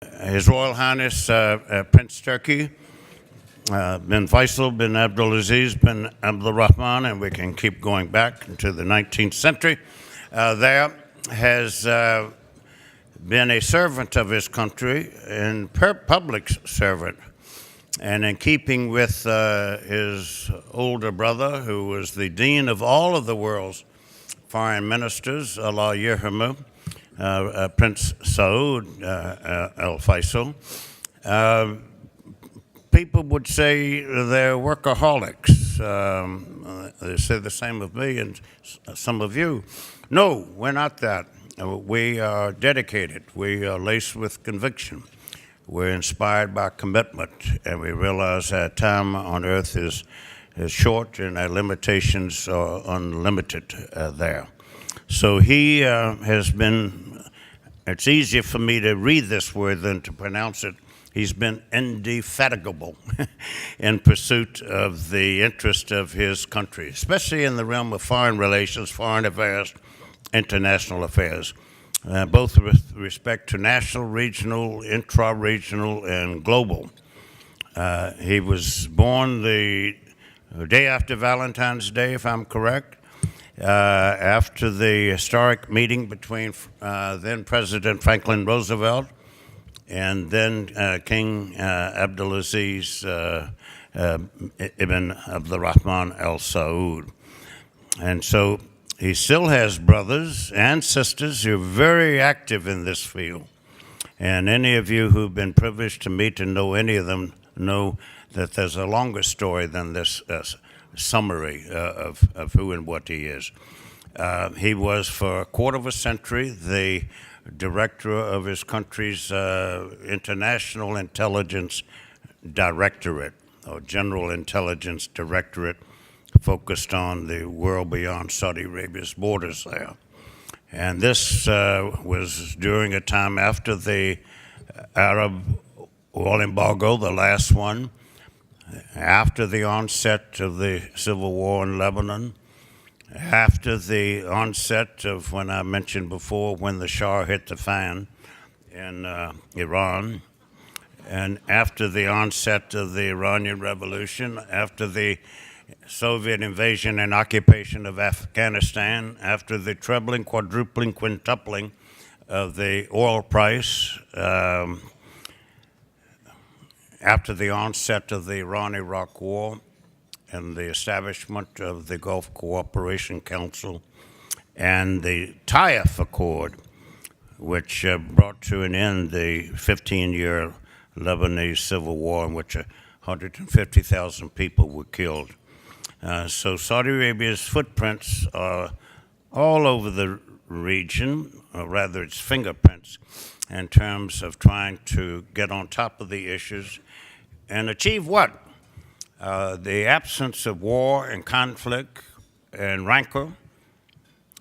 His Royal Highness Prince Turki bin Faisal bin Abdulaziz bin Abdulrahman, and we can keep going back into the 19th century, there has been a servant of his country and public servant. And in keeping with his older brother, who was the dean of all of the world's foreign ministers, Allah Yerhamu, Prince Saud Al Faisal, people would say they're workaholics. They say the same of me and some of you. No, we're not that. We are dedicated. We are laced with conviction. We're inspired by commitment, and we realize our time on earth is short and our limitations are unlimited there. So he has been, it's easier for me to read this word than to pronounce it. He's been indefatigable in pursuit of the interest of his country, especially in the realm of foreign relations, foreign affairs, international affairs, both with respect to national, regional, intra-regional, and global. He was born the day after Valentine's Day, if I'm correct, after the historic meeting between then President Franklin Roosevelt and then King Abdulaziz ibn Abdulrahman Al-Saud. And so he still has brothers and sisters who are very active in this field. And any of you who've been privileged to meet and know any of them know that there's a longer story than this summary of who and what he is. He was for a quarter of a century the director of his country's International Intelligence Directorate, or General Intelligence Directorate, focused on the world beyond Saudi Arabia's borders there. And this was during a time after the Arab oil embargo, the last one, after the onset of the civil war in Lebanon, after the onset of, when I mentioned before, when the Shah hit the fan in Iran, and after the onset of the Iranian Revolution, after the Soviet invasion and occupation of Afghanistan, after the trebling, quadrupling, quintupling of the oil price, after the onset of the Iran-Iraq War and the establishment of the Gulf Cooperation Council and the Taif Accord, which brought to an end the 15-year Lebanese civil war in which 150,000 people were killed. So Saudi Arabia's footprints are all over the region, or rather its fingerprints, in terms of trying to get on top of the issues and achieve what? The absence of war and conflict and rancor.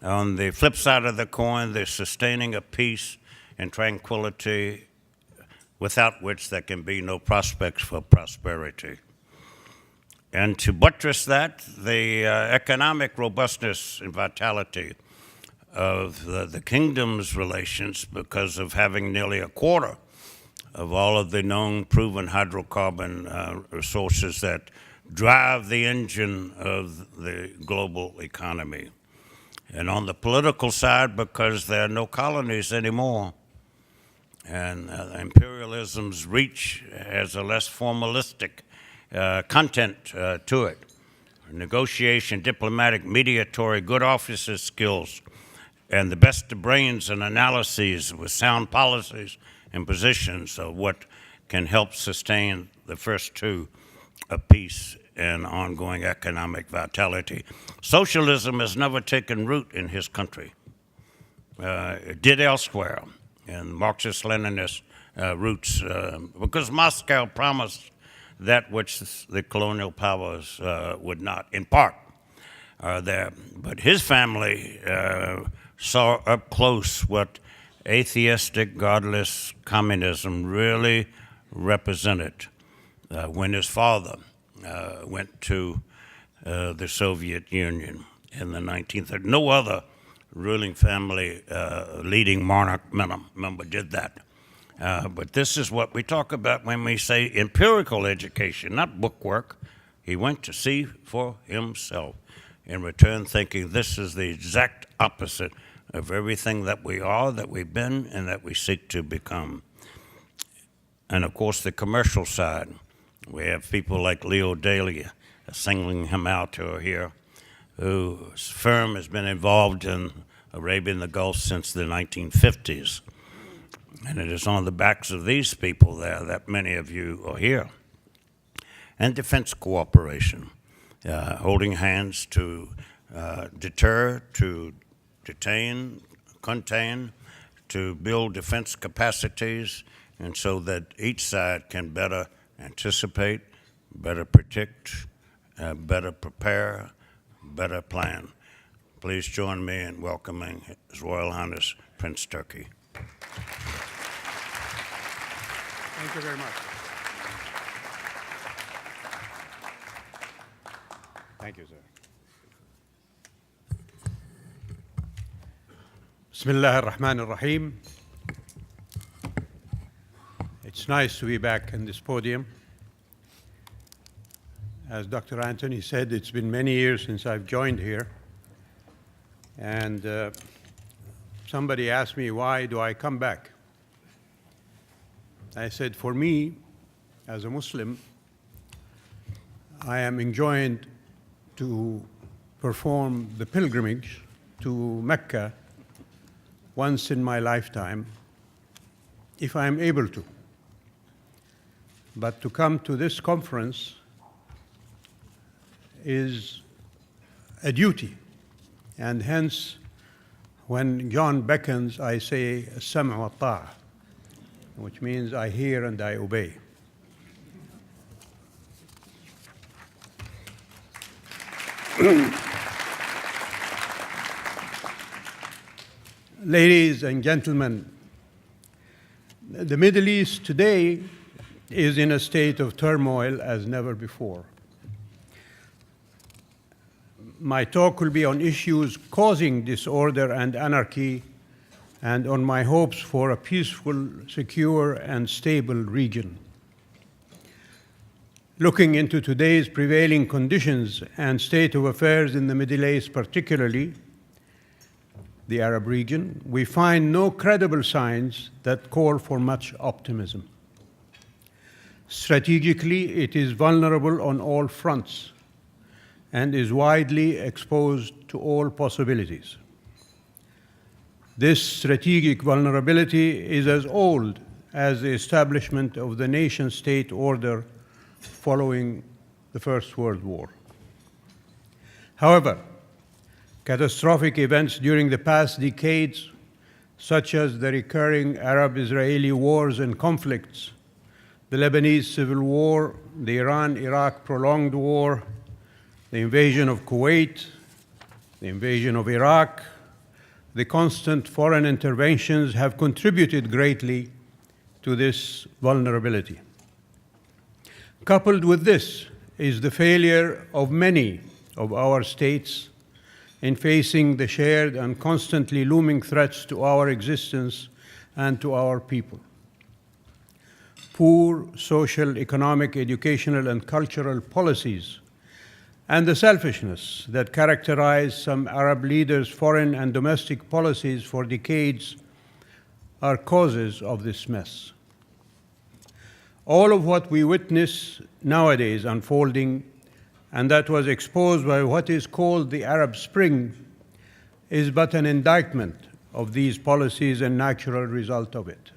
On the flip side of the coin, the sustaining of peace and tranquility, without which there can be no prospects for prosperity. And to buttress that, the economic robustness and vitality of the kingdom's relations, because of having nearly a quarter of all of the known proven hydrocarbon resources that drive the engine of the global economy. And on the political side, because there are no colonies anymore, and imperialism's reach has a less formalistic content to it. Negotiation, diplomatic, mediatory, good officer skills, and the best of brains and analyses with sound policies and positions of what can help sustain the first two of peace and ongoing economic vitality. Socialism has never taken root in his country. It did elsewhere, in Marxist-Leninist roots, because Moscow promised that which the colonial powers would not, in part, are there. But his family saw up close what atheistic, godless communism really represented when his father went to the Soviet Union in the 1930s. No other ruling family, leading monarch member did that. But this is what we talk about when we say empirical education, not bookwork. He went to see for himself, in return thinking this is the exact opposite of everything that we are, that we've been, and that we seek to become. And of course, the commercial side. We have people like Leo Daly, singling him out, who are here, whose firm has been involved in Arabia and the Gulf since the 1950s. And it is on the backs of these people there that many of you are here. And defense cooperation, holding hands to deter, to detain, contain, to build defense capacities, and so that each side can better anticipate, better predict, better prepare, better plan. Please join me in welcoming His Royal Highness Prince Turki. Thank you very much. Thank you, sir. Bismillah ar-Rahman ar-Rahim. It's nice to be back in this podium. As Dr. Anthony said, it's been many years since I've joined here. And somebody asked me, why do I come back? I said, for me, as a Muslim, I am enjoined to perform the pilgrimage to Mecca once in my lifetime, if I am able to. But to come to this conference is a duty, and hence, when John beckons, I say, as-sam'u wa ta'a, which means I hear and I obey. Ladies and gentlemen, the Middle East today is in a state of turmoil as never before. My talk will be on issues causing disorder and anarchy, and on my hopes for a peaceful, secure, and stable region. Looking into today's prevailing conditions and state of affairs in the Middle East, particularly the Arab region, we find no credible signs that call for much optimism. Strategically, it is vulnerable on all fronts and is widely exposed to all possibilities. This strategic vulnerability is as old as the establishment of the nation-state order following the First World War. However, catastrophic events during the past decades, such as the recurring Arab-Israeli wars and conflicts, the Lebanese civil war, the Iran-Iraq prolonged war, the invasion of Kuwait, the invasion of Iraq, the constant foreign interventions have contributed greatly to this vulnerability. Coupled with this is the failure of many of our states in facing the shared and constantly looming threats to our existence and to our people. Poor social, economic, educational, and cultural policies, and the selfishness that characterized some Arab leaders' foreign and domestic policies for decades are causes of this mess. All of what we witness nowadays unfolding, and that was exposed by what is called the Arab Spring, is but an indictment of these policies and natural result of it.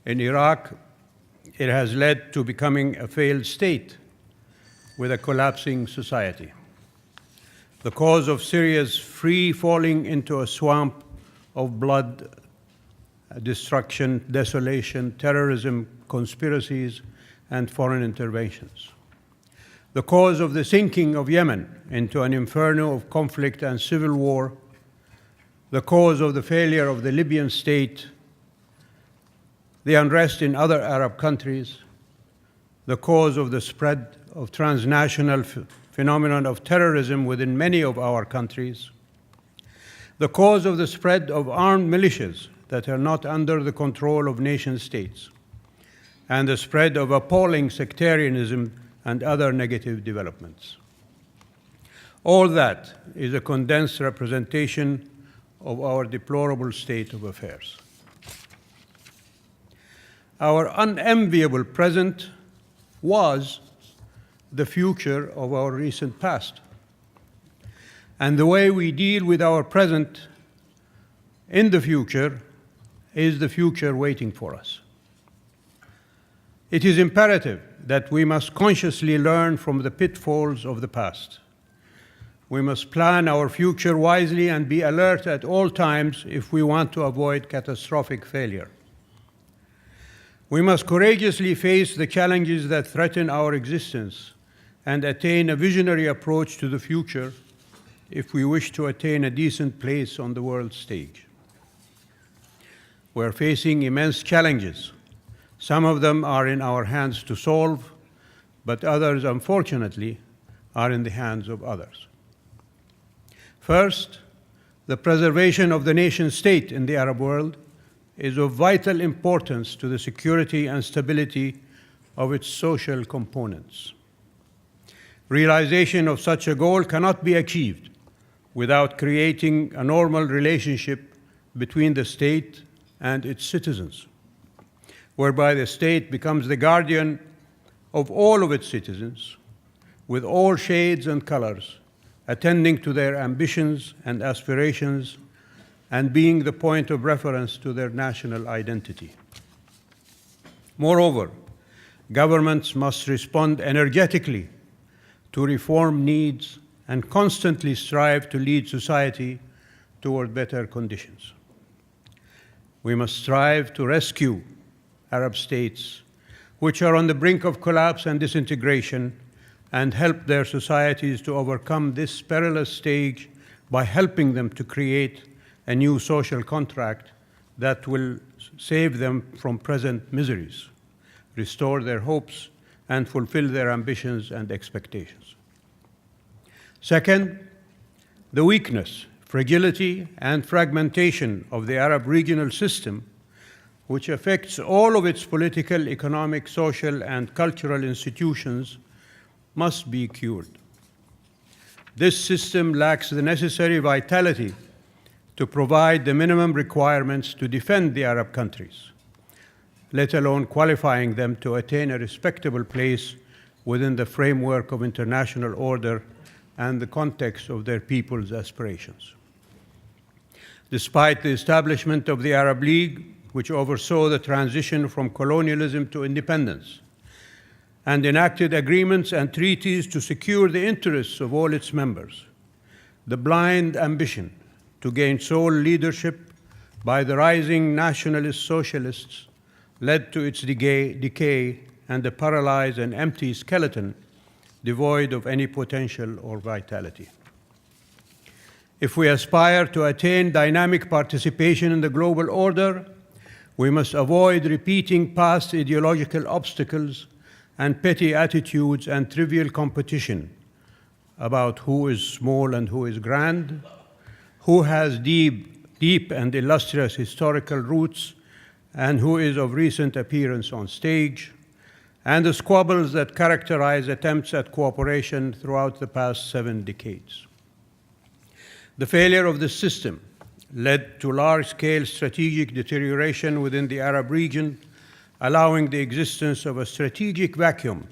In Iraq, it has led to becoming a failed state with a collapsing society. The cause of Syria's free falling into a swamp of blood, destruction, desolation, terrorism, conspiracies, and foreign interventions. The cause of the sinking of Yemen into an inferno of conflict and civil war. The cause of the failure of the Libyan state. The unrest in other Arab countries. The cause of the spread of transnational phenomenon of terrorism within many of our countries, the cause of the spread of armed militias that are not under the control of nation states, and the spread of appalling sectarianism and other negative developments. All that is a condensed representation of our deplorable state of affairs. Our unenviable present was the future of our recent past. And the way we deal with our present in the future is the future waiting for us. It is imperative that we must consciously learn from the pitfalls of the past. We must plan our future wisely and be alert at all times if we want to avoid catastrophic failure. We must courageously face the challenges that threaten our existence and attain a visionary approach to the future if we wish to attain a decent place on the world stage. We're facing immense challenges. Some of them are in our hands to solve, but others, unfortunately, are in the hands of others. First, the preservation of the nation state in the Arab world is of vital importance to the security and stability of its social components. Realization of such a goal cannot be achieved without creating a normal relationship between the state and its citizens, whereby the state becomes the guardian of all of its citizens, with all shades and colors, attending to their ambitions and aspirations, and being the point of reference to their national identity. Moreover, governments must respond energetically to reform needs and constantly strive to lead society toward better conditions. We must strive to rescue Arab states which are on the brink of collapse and disintegration, and help their societies to overcome this perilous stage by helping them to create a new social contract that will save them from present miseries, restore their hopes, and fulfill their ambitions and expectations. Second, the weakness, fragility, and fragmentation of the Arab regional system, which affects all of its political, economic, social, and cultural institutions, must be cured. This system lacks the necessary vitality to provide the minimum requirements to defend the Arab countries, let alone qualifying them to attain a respectable place within the framework of international order and the context of their people's aspirations. Despite the establishment of the Arab League, which oversaw the transition from colonialism to independence, and enacted agreements and treaties to secure the interests of all its members, the blind ambition to gain sole leadership by the rising nationalist socialists led to its decay and a paralyzed and empty skeleton devoid of any potential or vitality. If we aspire to attain dynamic participation in the global order, we must avoid repeating past ideological obstacles and petty attitudes and trivial competition about who is small and who is grand, who has deep and illustrious historical roots, and who is of recent appearance on stage, and the squabbles that characterize attempts at cooperation throughout the past 7 decades. The failure of this system led to large-scale strategic deterioration within the Arab region, allowing the existence of a strategic vacuum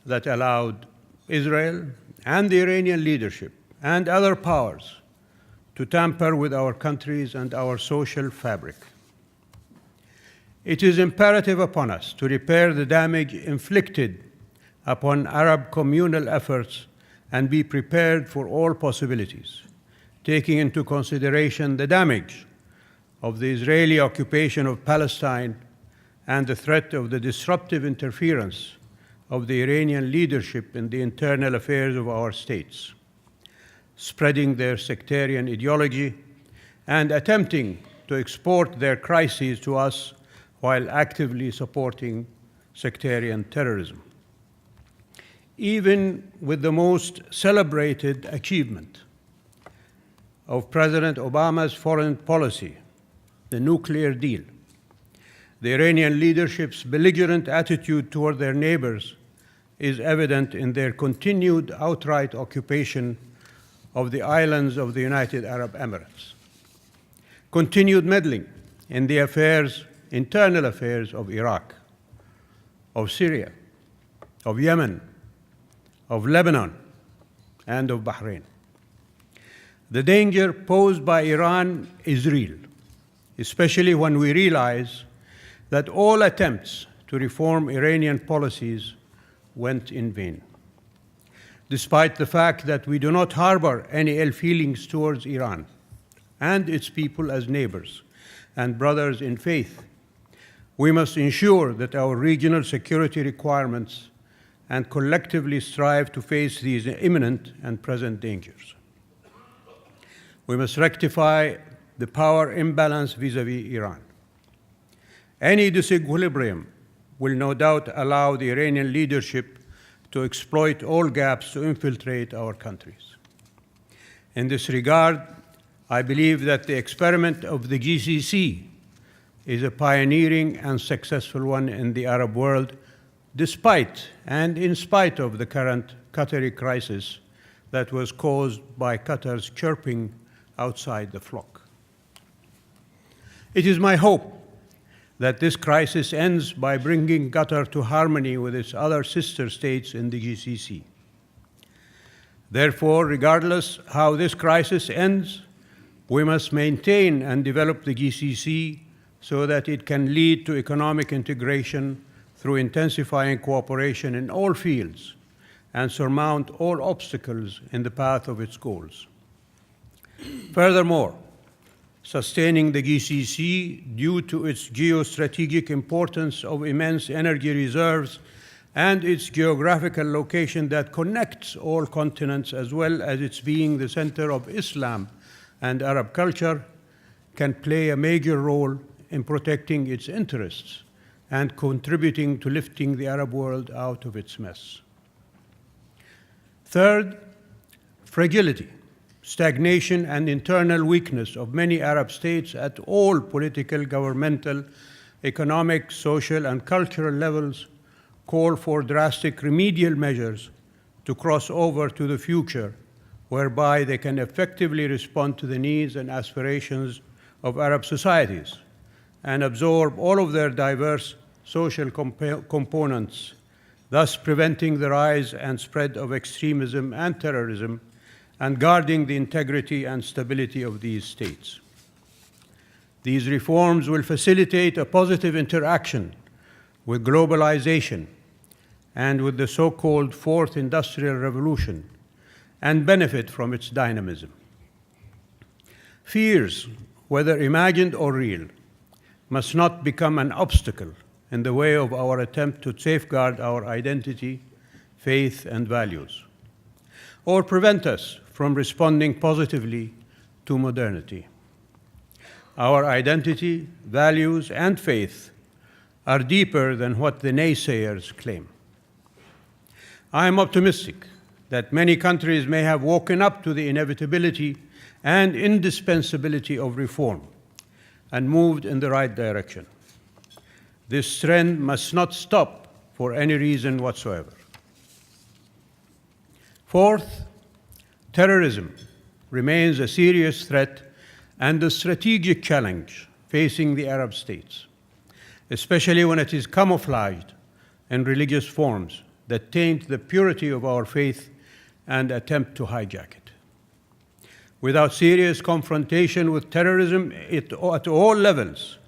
that allowed Israel and the Iranian leadership and other powers to tamper with our countries and our social fabric. It is imperative upon us to repair the damage inflicted upon Arab communal efforts and be prepared for all possibilities, taking into consideration the damage of the Israeli occupation of Palestine and the threat of the disruptive interference of the Iranian leadership in the internal affairs of our states, spreading their sectarian ideology and attempting to export their crises to us while actively supporting sectarian terrorism. Even with the most celebrated achievement of President Obama's foreign policy, the nuclear deal. The Iranian leadership's belligerent attitude toward their neighbors is evident in their continued outright occupation of the islands of the United Arab Emirates, continued meddling in the internal affairs of Iraq, of Syria, of Yemen, of Lebanon, and of Bahrain. The danger posed by Iran is real, especially when we realize that all attempts to reform Iranian policies went in vain. Despite the fact that we do not harbor any ill feelings towards Iran and its people as neighbors and brothers in faith, we must ensure that our regional security requirements and collectively strive to face these imminent and present dangers. We must rectify the power imbalance vis-à-vis Iran. Any disequilibrium will no doubt allow the Iranian leadership to exploit all gaps to infiltrate our countries. In this regard, I believe that the experiment of the GCC is a pioneering and successful one in the Arab world, despite and in spite of the current Qatari crisis that was caused by Qatar's chirping outside the flock. It is my hope that this crisis ends by bringing Qatar to harmony with its other sister states in the GCC. Therefore, regardless how this crisis ends, we must maintain and develop the GCC so that it can lead to economic integration through intensifying cooperation in all fields and surmount all obstacles in the path of its goals. Furthermore, sustaining the GCC due to its geostrategic importance of immense energy reserves and its geographical location that connects all continents, as well as its being the center of Islam and Arab culture, can play a major role in protecting its interests and contributing to lifting the Arab world out of its mess. Third, fragility, stagnation, and internal weakness of many Arab states at all political, governmental, economic, social, and cultural levels call for drastic remedial measures to cross over to the future, whereby they can effectively respond to the needs and aspirations of Arab societies and absorb all of their diverse social components, thus preventing the rise and spread of extremism and terrorism and guarding the integrity and stability of these states. These reforms will facilitate a positive interaction with globalization and with the so-called Fourth Industrial Revolution and benefit from its dynamism. Fears, whether imagined or real, must not become an obstacle in the way of our attempt to safeguard our identity, faith, and values, or prevent us from responding positively to modernity. Our identity, values, and faith are deeper than what the naysayers claim. I am optimistic that many countries may have woken up to the inevitability and indispensability of reform and moved in the right direction. This trend must not stop for any reason whatsoever. Fourth, terrorism remains a serious threat and a strategic challenge facing the Arab states, especially when it is camouflaged in religious forms that taint the purity of our faith and attempt to hijack it. Without serious confrontation with terrorism at all levels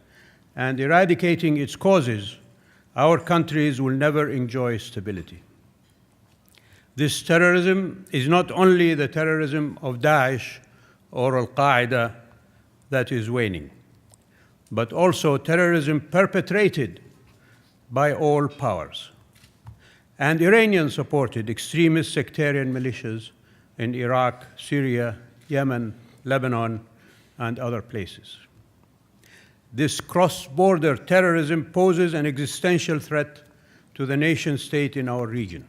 and eradicating its causes, our countries will never enjoy stability. This terrorism is not only the terrorism of Daesh or Al-Qaeda that is waning, but also terrorism perpetrated by all powers and Iranian-supported extremist sectarian militias in Iraq, Syria, Yemen, Lebanon, and other places. This cross-border terrorism poses an existential threat to the nation-state in our region.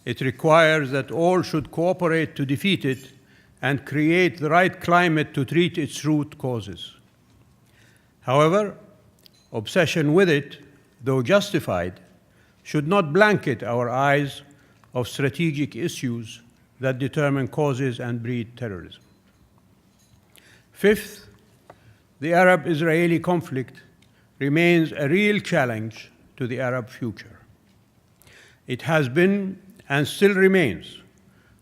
It requires that all should cooperate to defeat it and create the right climate to treat its root causes. However, obsession with it, though justified, should not blanket our eyes of strategic issues that determine causes and breed terrorism. Fifth, the Arab-Israeli conflict remains a real challenge to the Arab future. It has been and still remains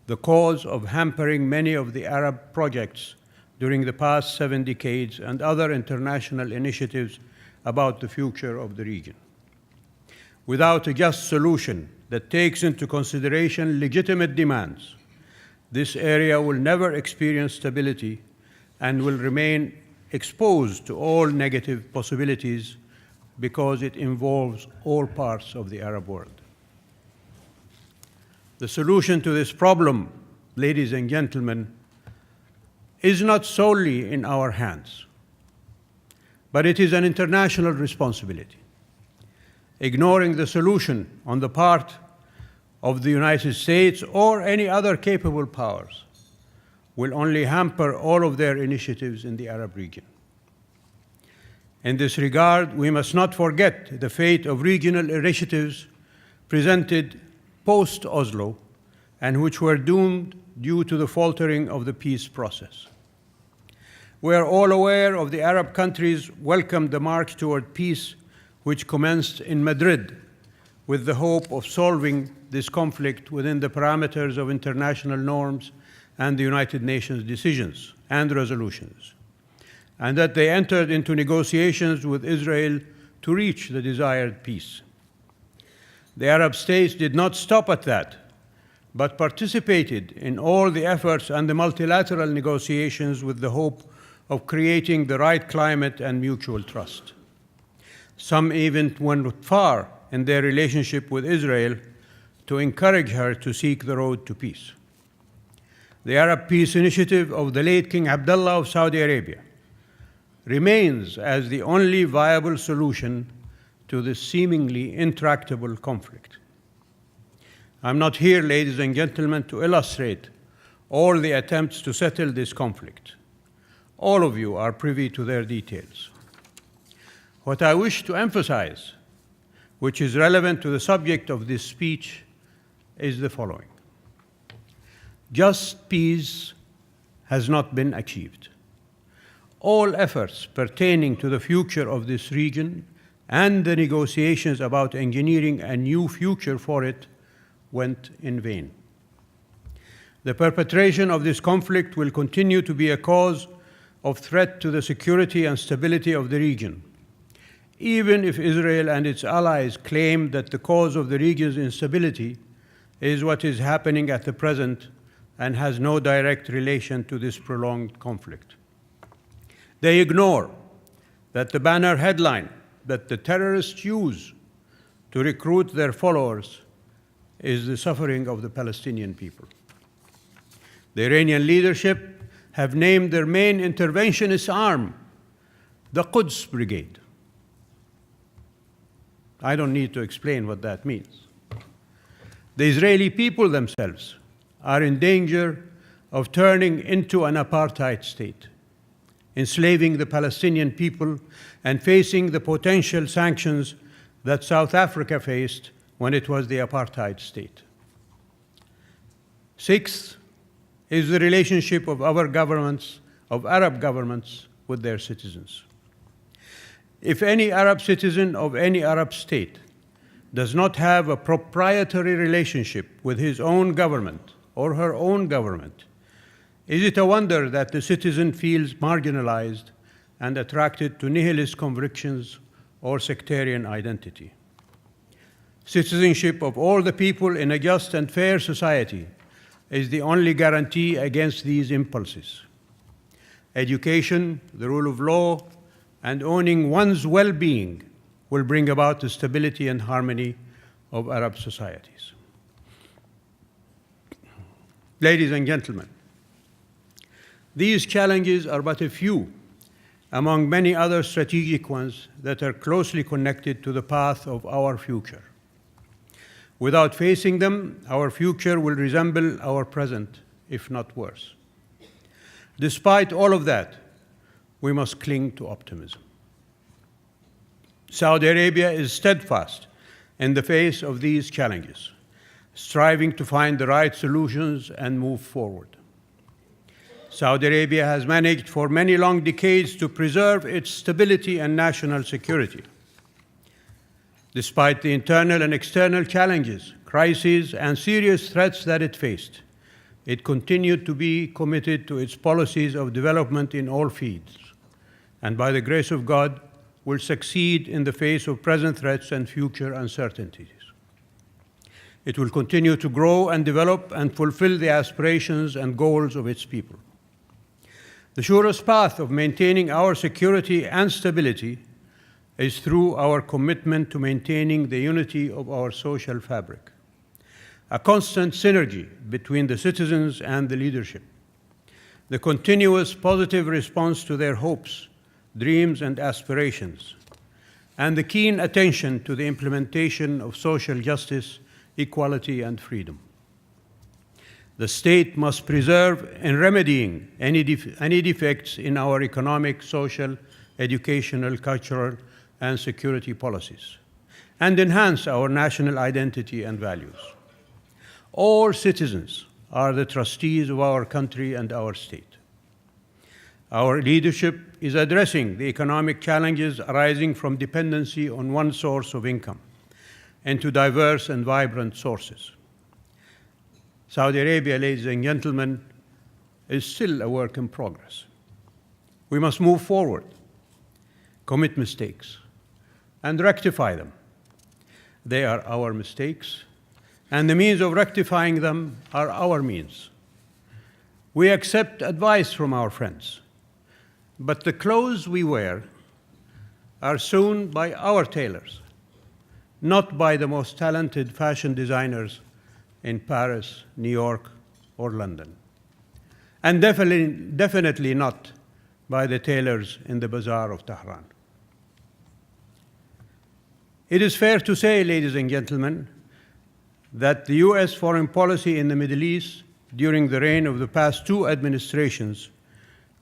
the cause of hampering many of the Arab projects during the past 7 decades and other international initiatives about the future of the region. Without a just solution that takes into consideration legitimate demands, this area will never experience stability and will remain exposed to all negative possibilities because it involves all parts of the Arab world. The solution to this problem, ladies and gentlemen, is not solely in our hands, but it is an international responsibility. Ignoring the solution on the part of the United States or any other capable powers will only hamper all of their initiatives in the Arab region. In this regard, we must not forget the fate of regional initiatives presented post-Oslo and which were doomed due to the faltering of the peace process. We are all aware of the Arab countries welcomed the march toward peace which commenced in Madrid with the hope of solving this conflict within the parameters of international norms and the United Nations decisions and resolutions, and that they entered into negotiations with Israel to reach the desired peace. The Arab states did not stop at that, but participated in all the efforts and the multilateral negotiations with the hope of creating the right climate and mutual trust. Some even went far in their relationship with Israel to encourage her to seek the road to peace. The Arab Peace Initiative of the late King Abdullah of Saudi Arabia remains as the only viable solution to this seemingly intractable conflict. I'm not here, ladies and gentlemen, to illustrate all the attempts to settle this conflict. All of you are privy to their details. What I wish to emphasize, which is relevant to the subject of this speech, is the following. Just peace has not been achieved. All efforts pertaining to the future of this region and the negotiations about engineering a new future for it went in vain. The perpetration of this conflict will continue to be a cause of threat to the security and stability of the region, even if Israel and its allies claim that the cause of the region's instability is what is happening at the present and has no direct relation to this prolonged conflict. They ignore that the banner headline that the terrorists use to recruit their followers is the suffering of the Palestinian people. The Iranian leadership have named their main interventionist arm the Quds Brigade. I don't need to explain what that means. The Israeli people themselves are in danger of turning into an apartheid state, enslaving the Palestinian people and facing the potential sanctions that South Africa faced when it was the apartheid state. Sixth is the relationship of Arab governments with their citizens. If any Arab citizen of any Arab state does not have a proprietary relationship with his own government or her own government, is it a wonder that the citizen feels marginalized and attracted to nihilist convictions or sectarian identity? Citizenship of all the people in a just and fair society is the only guarantee against these impulses. Education, the rule of law, and owning one's well-being will bring about the stability and harmony of Arab societies. Ladies and gentlemen, these challenges are but a few among many other strategic ones that are closely connected to the path of our future. Without facing them, our future will resemble our present, if not worse. Despite all of that, we must cling to optimism. Saudi Arabia is steadfast in the face of these challenges, striving to find the right solutions and move forward. Saudi Arabia has managed for many long decades to preserve its stability and national security. Despite the internal and external challenges, crises, and serious threats that it faced, it continued to be committed to its policies of development in all fields, and by the grace of God, will succeed in the face of present threats and future uncertainties. It will continue to grow and develop and fulfill the aspirations and goals of its people. The surest path of maintaining our security and stability is through our commitment to maintaining the unity of our social fabric, a constant synergy between the citizens and the leadership, the continuous positive response to their hopes, dreams, and aspirations, and the keen attention to the implementation of social justice, equality, and freedom. The state must preserve and remedying any defects in our economic, social, educational, cultural, and security policies, and enhance our national identity and values. All citizens are the trustees of our country and our state. Our leadership is addressing the economic challenges arising from dependency on one source of income into diverse and vibrant sources. Saudi Arabia, ladies and gentlemen, is still a work in progress. We must move forward, commit mistakes, and rectify them. They are our mistakes, and the means of rectifying them are our means. We accept advice from our friends, but the clothes we wear are sewn by our tailors, not by the most talented fashion designers in Paris, New York, or London, and definitely not by the tailors in the bazaar of Tehran. It is fair to say, ladies and gentlemen, that the U.S. foreign policy in the Middle East during the reign of the past two administrations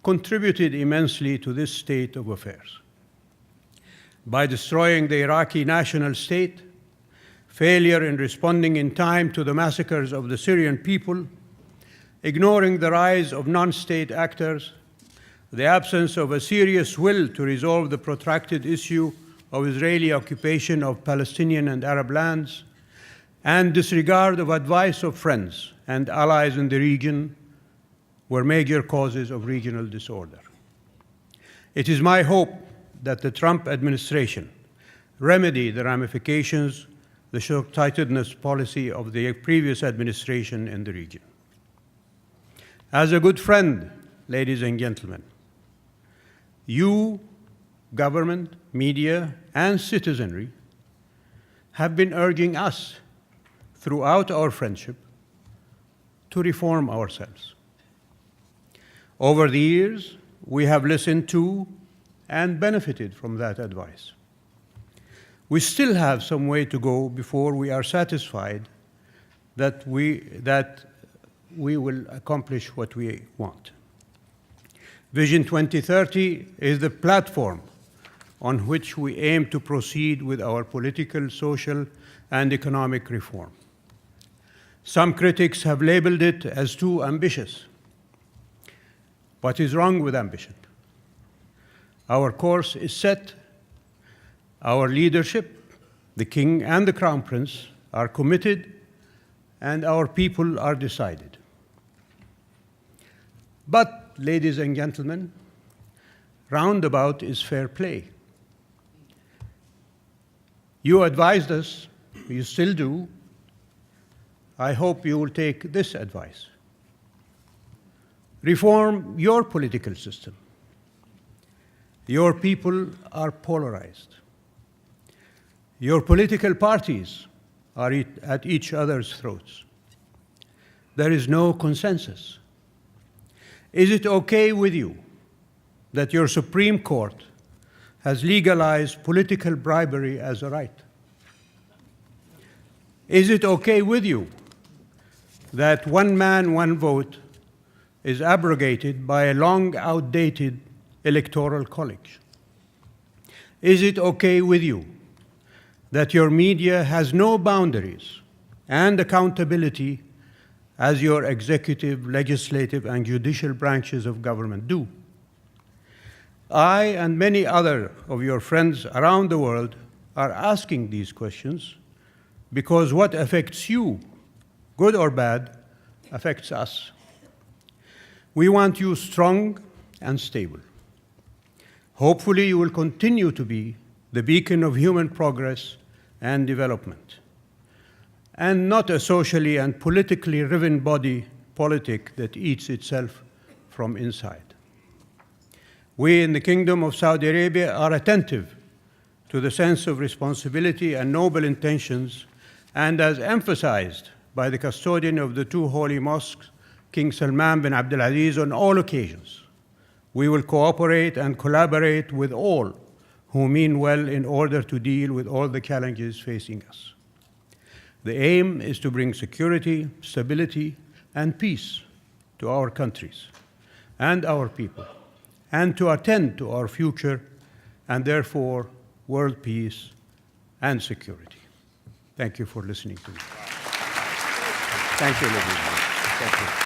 contributed immensely to this state of affairs. By destroying the Iraqi national state, failure in responding in time to the massacres of the Syrian people, ignoring the rise of non-state actors, the absence of a serious will to resolve the protracted issue of Israeli occupation of Palestinian and Arab lands, and disregard of advice of friends and allies in the region were major causes of regional disorder. It is my hope that the Trump administration remedy the ramifications, the short-sightedness policy of the previous administration in the region. As a good friend, ladies and gentlemen, you, government, media, and citizenry have been urging us throughout our friendship to reform ourselves. Over the years, we have listened to and benefited from that advice. We still have some way to go before we are satisfied that we will accomplish what we want. Vision 2030 is the platform on which we aim to proceed with our political, social, and economic reform. Some critics have labeled it as too ambitious. What is wrong with ambition? Our course is set. Our leadership, the King and the Crown Prince, are committed, and our people are decided. But, ladies and gentlemen, roundabout is fair play. You advised us, you still do. I hope you will take this advice. Reform your political system. Your people are polarized. Your political parties are at each other's throats. There is no consensus. Is it okay with you that your Supreme Court has legalized political bribery as a right? Is it okay with you that one man, one vote is abrogated by a long outdated electoral college? Is it okay with you that your media has no boundaries and accountability as your executive, legislative, and judicial branches of government do? I and many other of your friends around the world are asking these questions because what affects you, good or bad, affects us. We want you strong and stable. Hopefully, you will continue to be the beacon of human progress and development, and not a socially and politically riven body politic that eats itself from inside. We in the Kingdom of Saudi Arabia are attentive to the sense of responsibility and noble intentions, and as emphasized by the custodian of the two holy mosques, King Salman bin Abdulaziz, on all occasions, we will cooperate and collaborate with all who mean well in order to deal with all the challenges facing us. The aim is to bring security, stability, and peace to our countries and our people, and to attend to our future and therefore world peace and security. Thank you for listening to me. Thank you, ladies and gentlemen. Thank you.